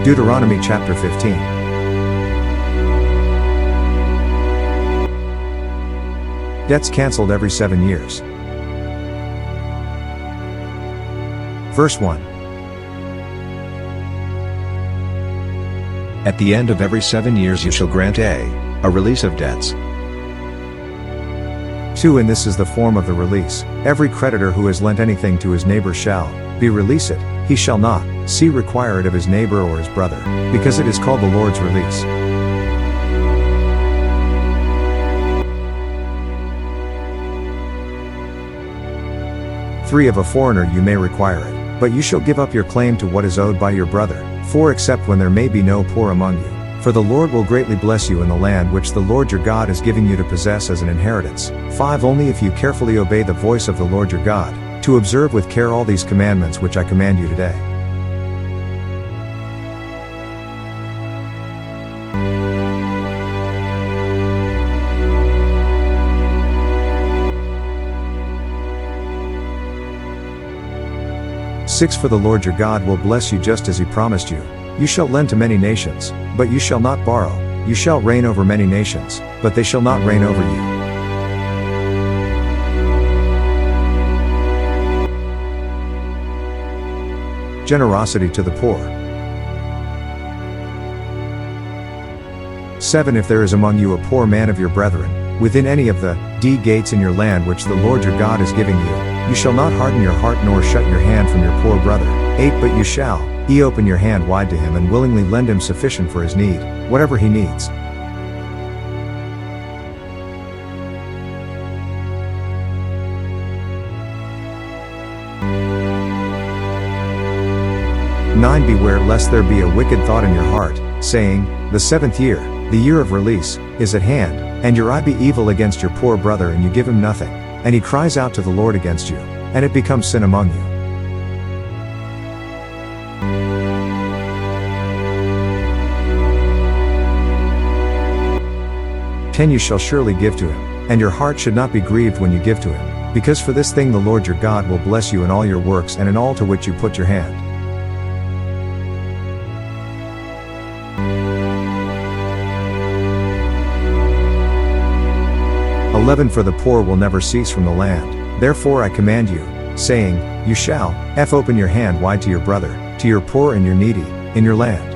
Deuteronomy Chapter 15. Debts canceled every 7 years. Verse 1. At the end of every 7 years you shall grant a release of debts. 2. And this is the form of the release. Every creditor who has lent anything to his neighbor shall be release it. He shall not require it of his neighbor or his brother, because it is called the Lord's release. Three. Of a foreigner you may require it, but you shall give up your claim to what is owed by your brother. 4. Except when there may be no poor among you, for the Lord will greatly bless you in the land which the Lord your God is giving you to possess as an inheritance. 5. Only if you carefully obey the voice of the Lord your God, to observe with care all these commandments which I command you today. Six. For the Lord your God will bless you just as he promised you. You shall lend to many nations, but you shall not borrow. You shall reign over many nations, but they shall not reign over you. Generosity to the poor. 7. If there is among you a poor man of your brethren, within any of the gates in your land which the Lord your God is giving you, you shall not harden your heart nor shut your hand from your poor brother. 8. But you shall open your hand wide to him and willingly lend him sufficient for his need, whatever he needs. Nine. Beware lest there be a wicked thought in your heart, saying, the 7th year, the year of release, is at hand, and your eye be evil against your poor brother and you give him nothing, and he cries out to the Lord against you, and it becomes sin among you. 10. You shall surely give to him, and your heart should not be grieved when you give to him, because for this thing the Lord your God will bless you in all your works and in all to which you put your hand. 11. For the poor will never cease from the land, therefore I command you, saying, you shall open your hand wide to your brother, to your poor and your needy, in your land.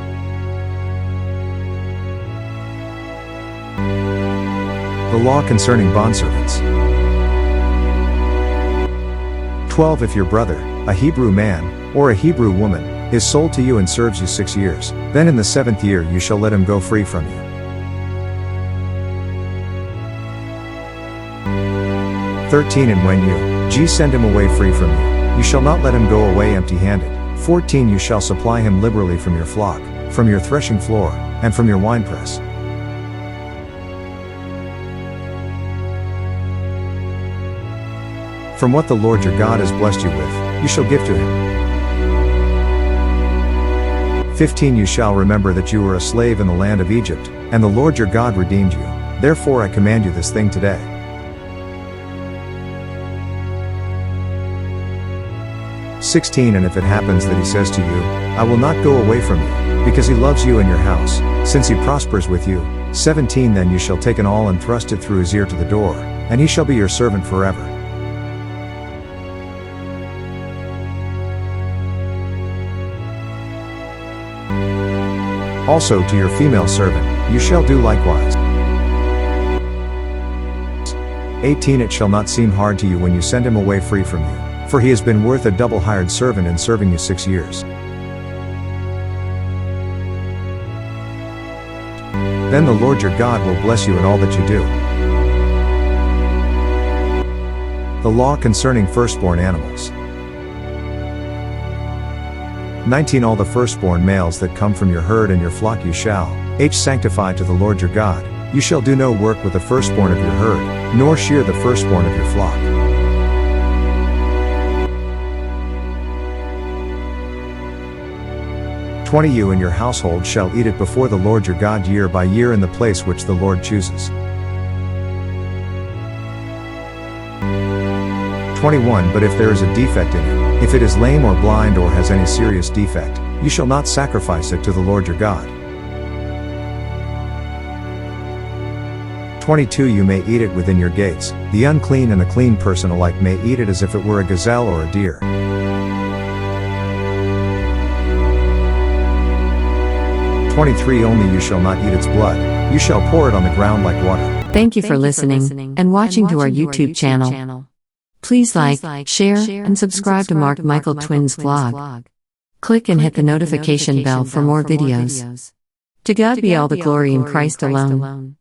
The law concerning bondservants. 12. If your brother, a Hebrew man, or a Hebrew woman, is sold to you and serves you 6 years, then in the 7th year you shall let him go free from you. 13. And when you send him away free from you, you shall not let him go away empty-handed. 14. You shall supply him liberally from your flock, from your threshing floor, and from your winepress. From what the Lord your God has blessed you with, you shall give to him. 15. You shall remember that you were a slave in the land of Egypt, and the Lord your God redeemed you. Therefore I command you this thing today. 16. And if it happens that he says to you, I will not go away from you, because he loves you and your house, since he prospers with you. 17. Then you shall take an awl and thrust it through his ear to the door, and he shall be your servant forever. Also to your female servant, you shall do likewise. 18. It shall not seem hard to you when you send him away free from you, for he has been worth a double hired servant in serving you 6 years. Then the Lord your God will bless you in all that you do. The law concerning firstborn animals. 19. All the firstborn males that come from your herd and your flock you shall sanctify to the Lord your God. You shall do no work with the firstborn of your herd, nor shear the firstborn of your flock. 20. You and your household shall eat it before the Lord your God year by year in the place which the Lord chooses. 21. But if there is a defect in it, if it is lame or blind or has any serious defect, You shall not sacrifice it to the Lord your God. 22 You may eat it within your gates. The unclean and the clean person alike may eat it as if it were a gazelle or a deer. 23 Only you shall not eat its blood. You shall pour it on the ground like water. Thank you for listening and watching to our YouTube channel. Please like, share, and subscribe to Mark Michael Twins vlog. Click and hit the notification bell for more videos. To God be all the glory in Christ alone.